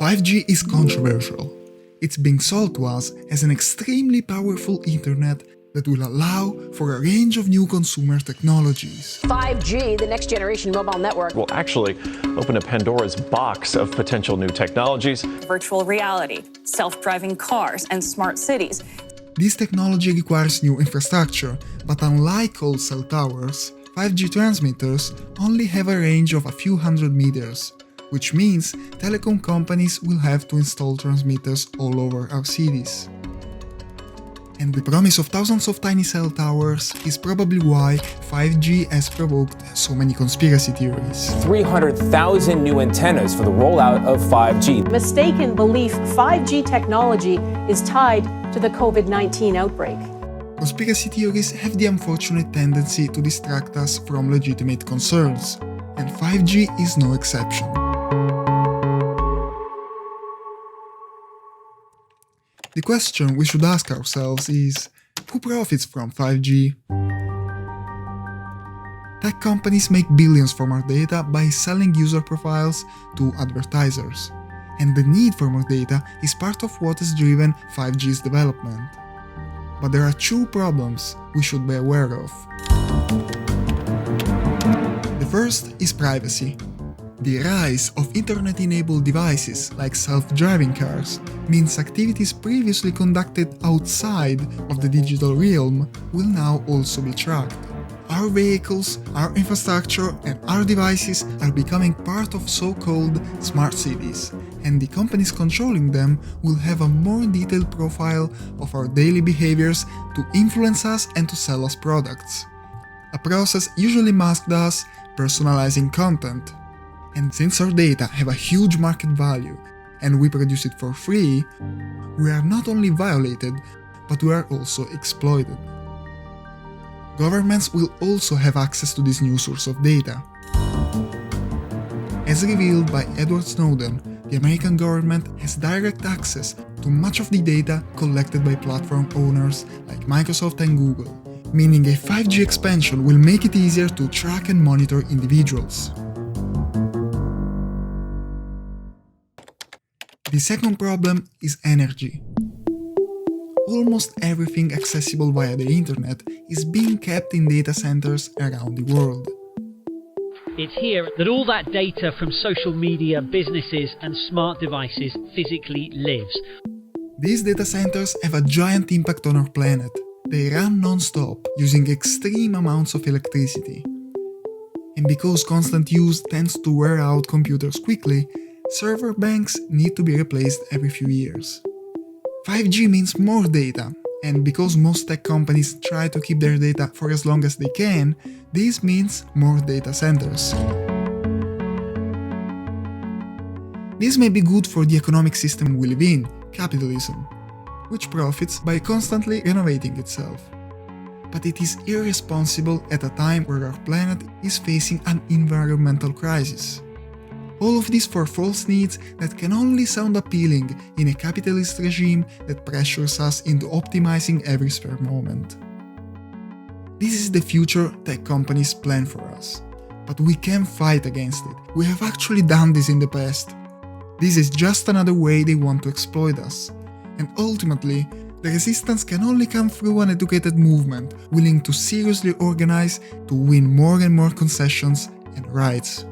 5G is controversial. It's being sold to us as an extremely powerful internet that will allow for a range of new consumer technologies. 5G, the next generation mobile network, will actually open a Pandora's box of potential new technologies. Virtual reality, self-driving cars, and smart cities. This technology requires new infrastructure, but unlike old cell towers, 5G transmitters only have a range of a few hundred meters, which means telecom companies will have to install transmitters all over our cities. And the promise of thousands of tiny cell towers is probably why 5G has provoked so many conspiracy theories. 300,000 new antennas for the rollout of 5G. Mistaken belief 5G technology is tied to the COVID-19 outbreak. Conspiracy theories have the unfortunate tendency to distract us from legitimate concerns, and 5G is no exception. The question we should ask ourselves is, who profits from 5G? Tech companies make billions from our data by selling user profiles to advertisers, and the need for more data is part of what has driven 5G's development. But there are two problems we should be aware of. The first is privacy. The rise of internet-enabled devices like self-driving cars means activities previously conducted outside of the digital realm will now also be tracked. Our vehicles, our infrastructure, and our devices are becoming part of so-called smart cities, and the companies controlling them will have a more detailed profile of our daily behaviors to influence us and to sell us products. A process usually masked as personalizing content. And since our data have a huge market value and we produce it for free, we are not only violated, but we are also exploited. Governments will also have access to this new source of data. As revealed by Edward Snowden, the American government has direct access to much of the data collected by platform owners like Microsoft and Google, meaning a 5G expansion will make it easier to track and monitor individuals. The second problem is energy. Almost everything accessible via the internet is being kept in data centers around the world. It's here that all that data from social media, businesses and smart devices physically lives. These data centers have a giant impact on our planet. They run non-stop, using extreme amounts of electricity. And because constant use tends to wear out computers quickly, server banks need to be replaced every few years. 5G means more data, and because most tech companies try to keep their data for as long as they can, this means more data centers. This may be good for the economic system we live in, capitalism, which profits by constantly renovating itself. But it is irresponsible at a time where our planet is facing an environmental crisis. All of this for false needs that can only sound appealing in a capitalist regime that pressures us into optimizing every spare moment. This is the future tech companies plan for us, but we can fight against it. We have actually done this in the past. This is just another way they want to exploit us, and ultimately, the resistance can only come through an educated movement willing to seriously organize to win more and more concessions and rights.